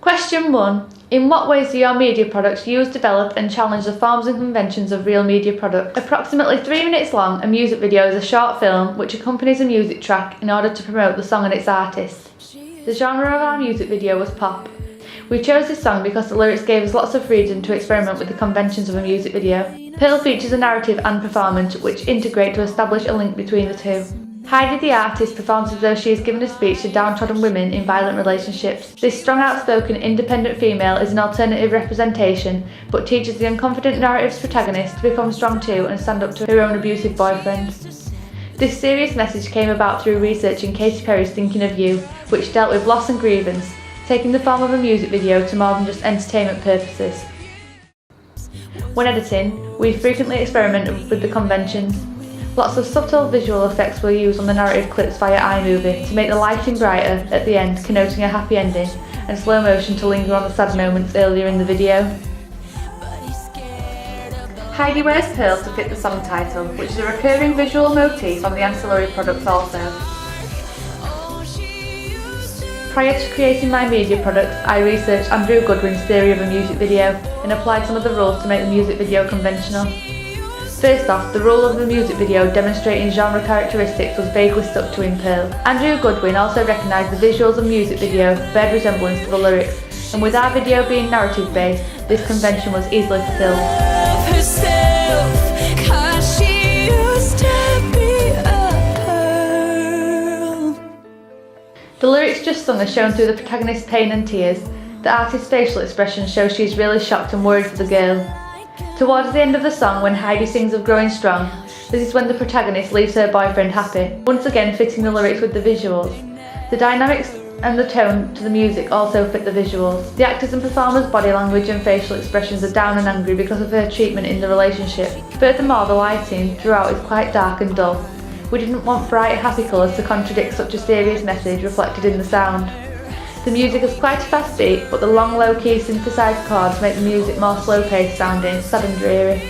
Question 1. In what ways do your media products use, develop and challenge the forms and conventions of real media products? Approximately 3 minutes long, a music video is a short film which accompanies a music track in order to promote the song and its artist. The genre of our music video was pop. We chose this song because the lyrics gave us lots of freedom to experiment with the conventions of a music video. Pearl features a narrative and performance which integrate to establish a link between the two. Heidi the artist performs as though she is giving a speech to downtrodden women in violent relationships. This strong, outspoken, independent female is an alternative representation, but teaches the unconfident narrative's protagonist to become strong too and stand up to her own abusive boyfriend. This serious message came about through researching Katy Perry's Thinking of You, which dealt with loss and grievance, taking the form of a music video to more than just entertainment purposes. When editing, we frequently experimented with the conventions. Lots of subtle visual effects were used on the narrative clips via iMovie to make the lighting brighter at the end, connoting a happy ending, and slow motion to linger on the sad moments earlier in the video. Heidi wears pearls to fit the song title, which is a recurring visual motif on the ancillary products also. Prior to creating my media products, I researched Andrew Goodwin's theory of a music video and applied some of the rules to make the music video conventional. First off, the rule of the music video demonstrating genre characteristics was vaguely stuck to in Pearl. Andrew Goodwin also recognised the visuals of music video bear resemblance to the lyrics, and with our video being narrative based, this convention was easily fulfilled. The lyrics just sung are shown through the protagonist's pain and tears. The artist's facial expression shows she is really shocked and worried for the girl. Towards the end of the song, when Heidi sings of growing strong, this is when the protagonist leaves her boyfriend happy, once again fitting the lyrics with the visuals. The dynamics and the tone to the music also fit the visuals. The actors and performers' body language and facial expressions are down and angry because of her treatment in the relationship. Furthermore, the lighting throughout is quite dark and dull. We didn't want bright, happy colours to contradict such a serious message reflected in the sound. The music has quite a fast beat, but the long, low-key synthesised chords make the music more slow-paced sounding, sad and dreary.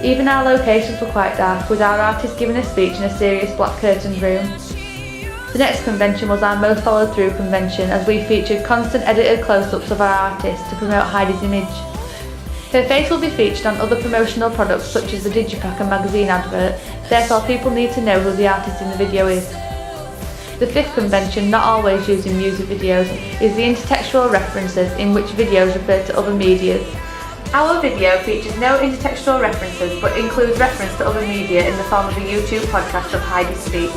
Even our locations were quite dark, with our artist giving a speech in a serious black curtained room. The next convention was our most followed through convention, as we featured constant edited close-ups of our artist to promote Heidi's image. Her face will be featured on other promotional products such as the Digipack and magazine advert, therefore people need to know who the artist in the video is. The fifth convention, not always used in music videos, is the intertextual references, in which videos refer to other medias. Our video features no intertextual references but includes reference to other media in the form of a YouTube podcast of Heidi's speech.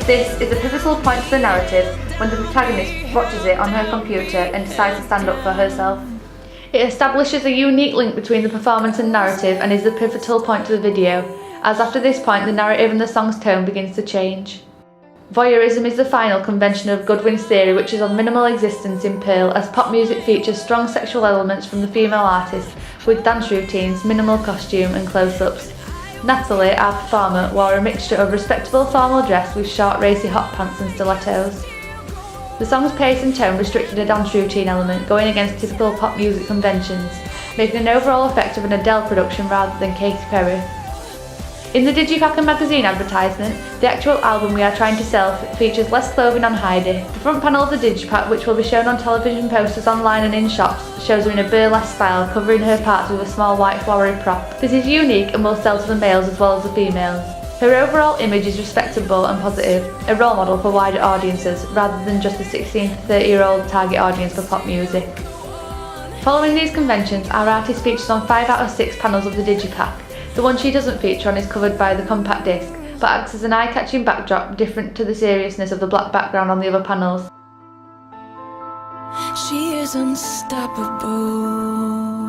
This is a pivotal point to the narrative when the protagonist watches it on her computer and decides to stand up for herself. It establishes a unique link between the performance and narrative and is the pivotal point to the video, as after this point the narrative and the song's tone begins to change. Voyeurism is the final convention of Goodwin's theory, which is of minimal existence in Pearl, as pop music features strong sexual elements from the female artist, with dance routines, minimal costume and close-ups. Natalie, our performer, wore a mixture of respectable formal dress with short racy hot pants and stilettos. The song's pace and tone restricted a dance routine element, going against typical pop music conventions, making an overall effect of an Adele production rather than Katy Perry. In the Digipack and magazine advertisement, the actual album we are trying to sell features less clothing on Heidi. The front panel of the Digipack, which will be shown on television posters online and in shops, shows her in a burlesque style, covering her parts with a small white flowery prop. This is unique and will sell to the males as well as the females. Her overall image is respectable and positive, a role model for wider audiences, rather than just the 16 to 30-year-old target audience for pop music. Following these conventions, our artist features on 5 out of 6 panels of the Digipack. The one she doesn't feature on is covered by the compact disc, but acts as an eye-catching backdrop different to the seriousness of the black background on the other panels. She is unstoppable.